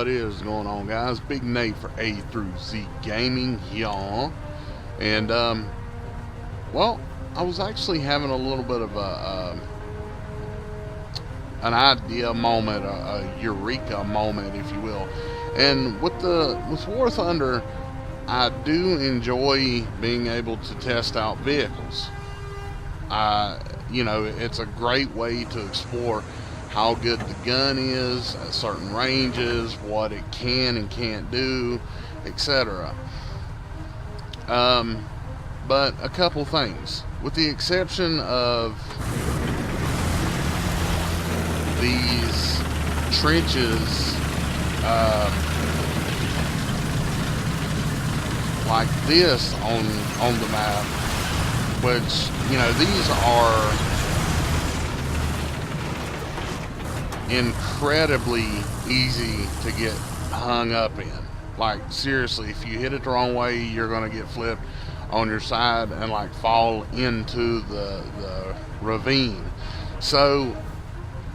What is going on, guys? Big Nate for A through Z Gaming, y'all. And well, I was actually having a little bit of an idea moment, a eureka moment, if you will. And with War Thunder, I do enjoy being able to test out vehicles. It's a great way to explore how good the gun is at certain ranges, what it can and can't do, etc. But a couple things, with the exception of these trenches, like this on the map, which these are incredibly easy to get hung up in. Like, seriously, if you hit it the wrong way, you're gonna get flipped on your side and like fall into the ravine. So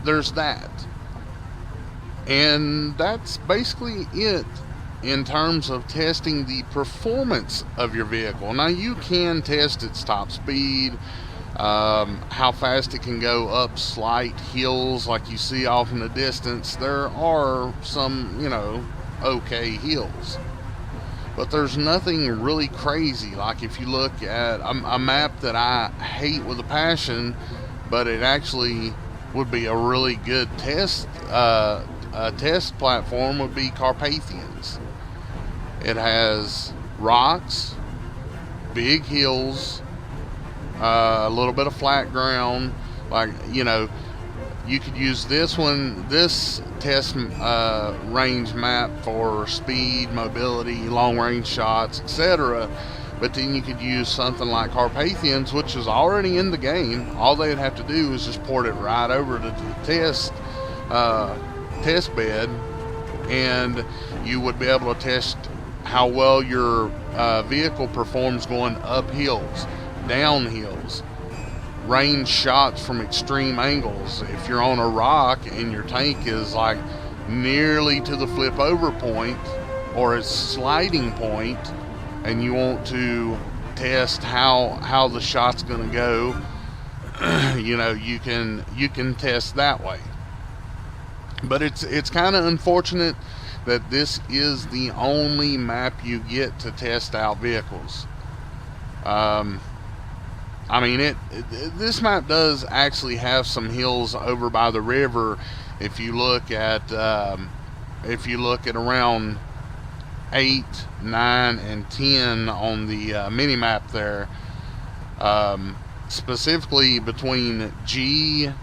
there's that, and that's basically it in terms of testing the performance of your vehicle. Now, you can test its top speed, how fast it can go up slight hills like you see off in the distance. There are some, okay hills, but there's nothing really crazy. Like, if you look at a map that I hate with a passion, but it actually would be a really good test platform, would be Carpathians. It has rocks, big hills, a little bit of flat ground. Like, you could use this test range map for speed, mobility, long range shots, etc. But then you could use something like Carpathians, which is already in the game. All they'd have to do is just port it right over to the test bed, and you would be able to test how well your vehicle performs going up hills, down hills, range shots from extreme angles. If you're on a rock and your tank is like nearly to the flip over point or its sliding point, and you want to test how the shot's going to go, you can test that way. But it's kind of unfortunate that this is the only map you get to test out vehicles. This map does actually have some hills over by the river. If you look at around 8, 9, and 10 on the mini map there, specifically between G9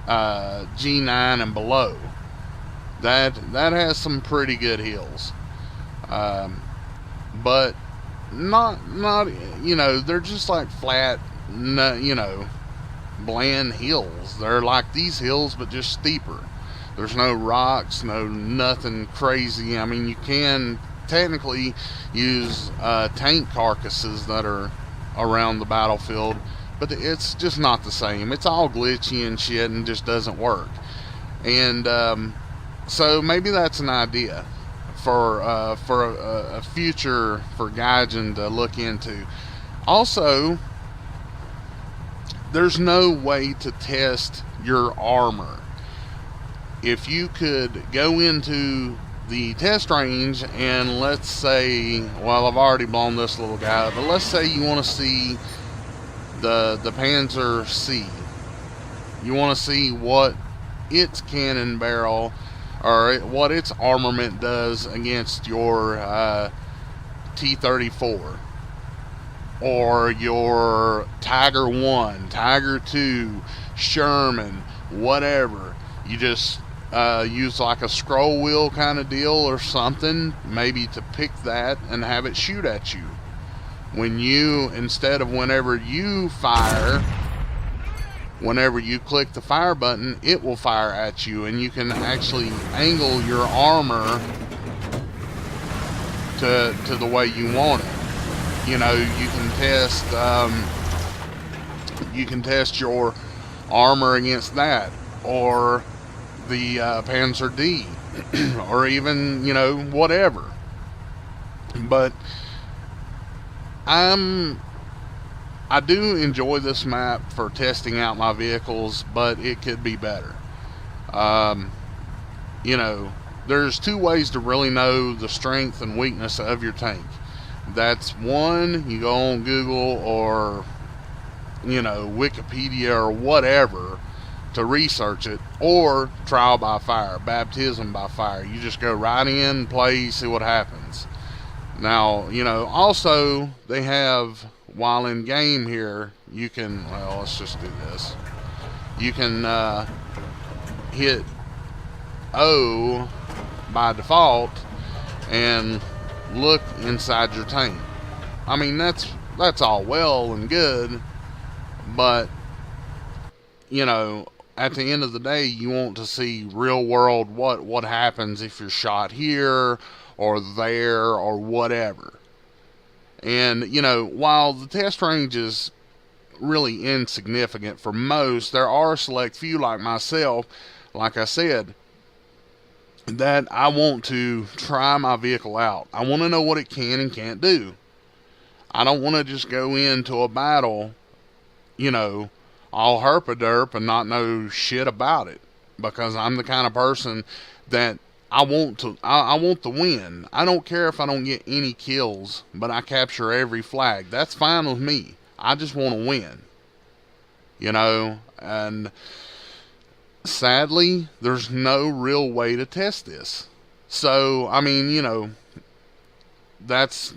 and below, that has some pretty good hills, but not they're just like flat, bland hills. They're like these hills, but just steeper. There's no rocks, nothing crazy. I mean, you can technically use tank carcasses that are around the battlefield, but it's just not the same. It's all glitchy and shit and just doesn't work. And so maybe that's an idea for a future for Gaijin to look into. Also, there's no way to test your armor. If you could go into the test range and let's say, well, I've already blown this little guy, but let's say you want to see the Panzer C. You want to see what its cannon barrel or what its armament does against your T-34 or your Tiger 1, Tiger 2, Sherman, whatever. You just use like a scroll wheel kind of deal or something, maybe, to pick that and have it shoot at you. When you, instead of whenever you fire, whenever you click the fire button, it will fire at you, and you can actually angle your armor to the way you want it. You can test your armor against that, or the Panzer D. or even, whatever. But I do enjoy this map for testing out my vehicles, but it could be better. Um, you know, there's two ways to really know the strength and weakness of your tank. That's one, you go on Google or, Wikipedia or whatever to research it, or trial by fire, baptism by fire. You just go right in, play, see what happens. Now, also they have, while in game here, you can, well, let's just do this. You can hit O by default and look inside your tank. I mean, that's all well and good, but at the end of the day, you want to see real world what happens if you're shot here or there or whatever. And while the test range is really insignificant for most, there are a select few like myself, like I said, that I want to try my vehicle out. I want to know what it can and can't do. I don't want to just go into a battle, all herp-a-derp and not know shit about it, because I'm the kind of person that I want the win. I don't care if I don't get any kills, but I capture every flag. That's fine with me. I just want to win. And sadly, there's no real way to test this. So, I mean, that's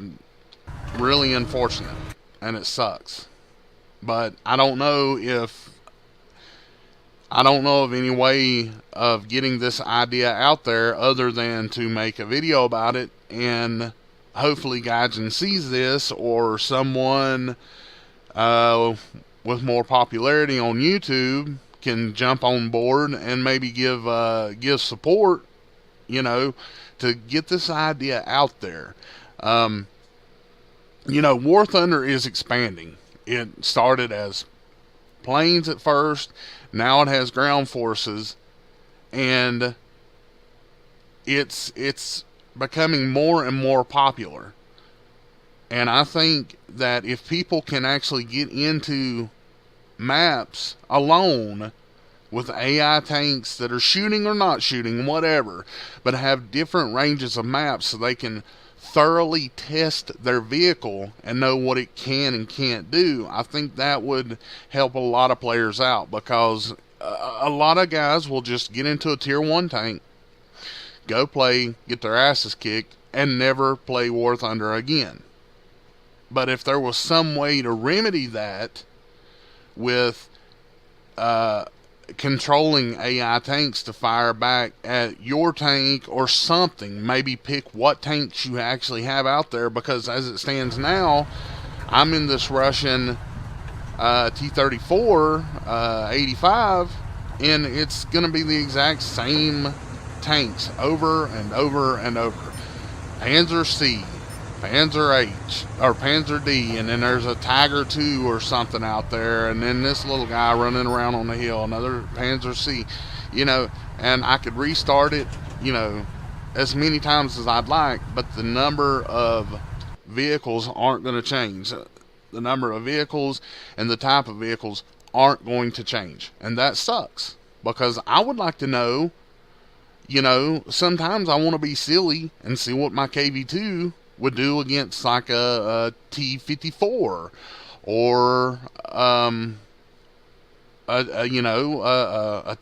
really unfortunate, and it sucks. But I don't know of any way of getting this idea out there other than to make a video about it, and hopefully Gaijin sees this, or someone with more popularity on YouTube can jump on board and maybe give support, to get this idea out there. War Thunder is expanding. It started as planes at first. Now it has ground forces, and it's becoming more and more popular. And I think that if people can actually get into maps alone with AI tanks that are shooting or not shooting, whatever, but have different ranges of maps so they can thoroughly test their vehicle and know what it can and can't do, I think that would help a lot of players out, because a lot of guys will just get into a tier 1 tank, go play, get their asses kicked, and never play War Thunder again. But if there was some way to remedy that with controlling AI tanks to fire back at your tank or something, maybe pick what tanks you actually have out there, because as it stands now, I'm in this Russian T-34 85, and it's going to be the exact same tanks over and over and over. Panzer C, Panzer H, or Panzer D, and then there's a Tiger II or something out there, and then this little guy running around on the hill, another Panzer C, and I could restart it, as many times as I'd like, but the number of vehicles aren't going to change. The number of vehicles and the type of vehicles aren't going to change, and that sucks, because I would like to know, sometimes I want to be silly and see what my KV-2 would do against like a T-54 or a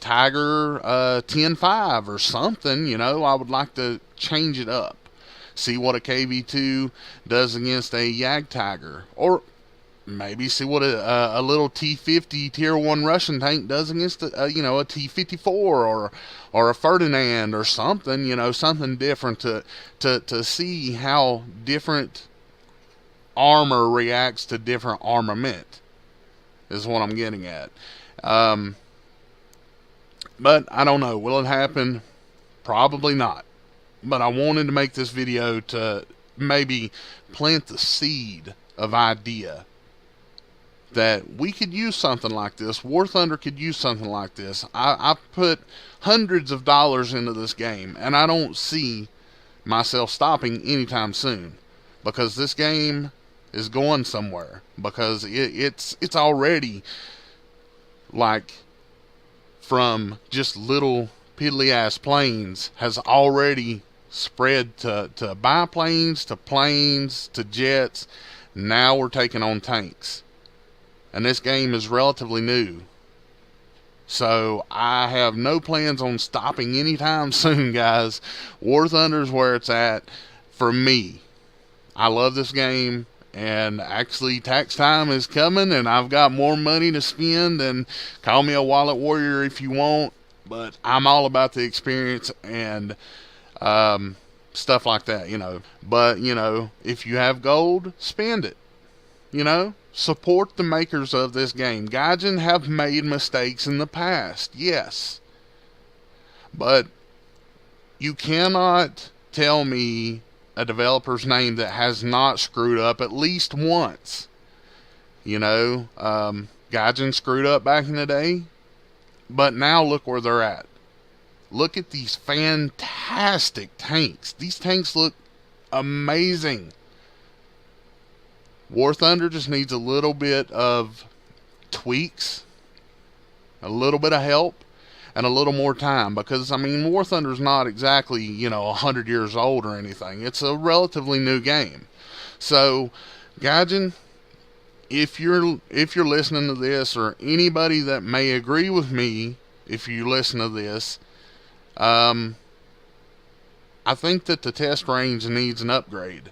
Tiger 10-5 or something. I would like to change it up, see what a KV-2 does against a Jagdtiger, or maybe see what a little T-50 tier 1 Russian tank does against a T-54 or a Ferdinand or something, something different to see how different armor reacts to different armament, is what I'm getting at. But I don't know. Will it happen? Probably not. But I wanted to make this video to maybe plant the seed of idea that we could use something like this. War Thunder could use something like this. I put hundreds of dollars into this game, and I don't see myself stopping anytime soon, because this game is going somewhere, because it's already, like, from just little piddly ass planes, has already spread to biplanes, to planes, to jets. Now we're taking on tanks, and this game is relatively new, so I have no plans on stopping anytime soon, guys. War Thunder's where it's at for me. I love this game, and actually tax time is coming, and I've got more money to spend, and call me a wallet warrior if you want, but I'm all about the experience and stuff like that, you know. But, you know, if you have gold, spend it, you know. Support the makers of this game. Gaijin have made mistakes in the past, yes, but you cannot tell me a developer's name that has not screwed up at least once. You know, Gaijin screwed up back in the day, but now look where they're at. Look at these fantastic tanks. These tanks look amazing. War Thunder just needs a little bit of tweaks, a little bit of help, and a little more time, because, I mean, War Thunder's not exactly, you know, 100 years old or anything. It's a relatively new game. So, Gaijin, if you're listening to this, or anybody that may agree with me, if you listen to this, I think that the test range needs an upgrade,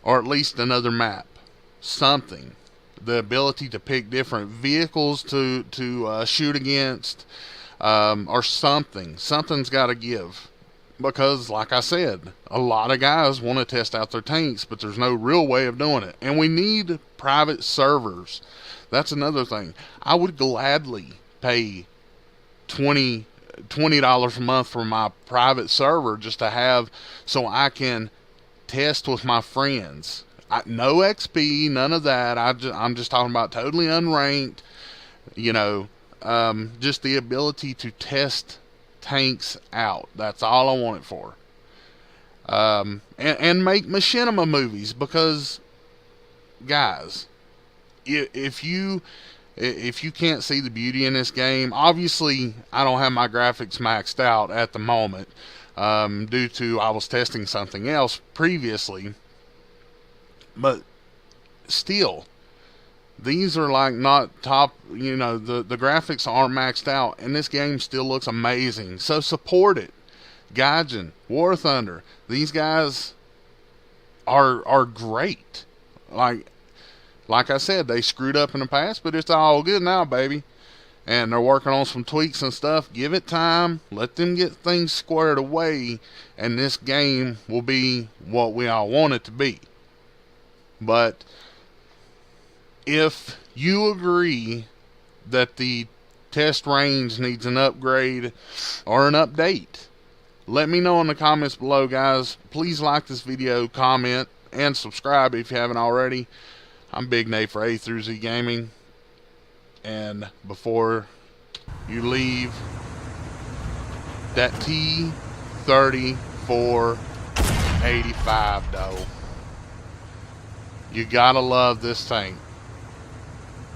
or at least another map. Something. The ability to pick different vehicles to shoot against, or something. Something's got to give, because, like I said, a lot of guys want to test out their tanks, but there's no real way of doing it. And we need private servers. That's another thing. I would gladly pay $20 a month for my private server, just to have, so I can test with my friends. No XP, none of that. I'm just talking about totally unranked, you know, just the ability to test tanks out. That's all I want it for. And make machinima movies, because, guys, if you can't see the beauty in this game, obviously I don't have my graphics maxed out at the moment, due to I was testing something else previously. But still, these are like not top, you know, the graphics aren't maxed out, and this game still looks amazing. So support it. Gaijin, War Thunder, these guys are great. Like I said, they screwed up in the past, but it's all good now, baby. And they're working on some tweaks and stuff. Give it time. Let them get things squared away, and this game will be what we all want it to be. But if you agree that the test range needs an upgrade or an update, let me know in the comments below, guys. Please like this video, comment, and subscribe if you haven't already. I'm Big Nate for A through Z Gaming. And before you leave, that T-34-85 though. You gotta love this tank.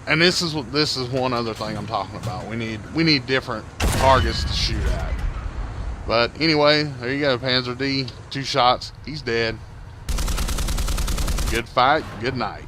And this is one other thing I'm talking about. We need different targets to shoot at. But anyway, there you go, Panzer D. 2 shots. He's dead. Good fight. Good night.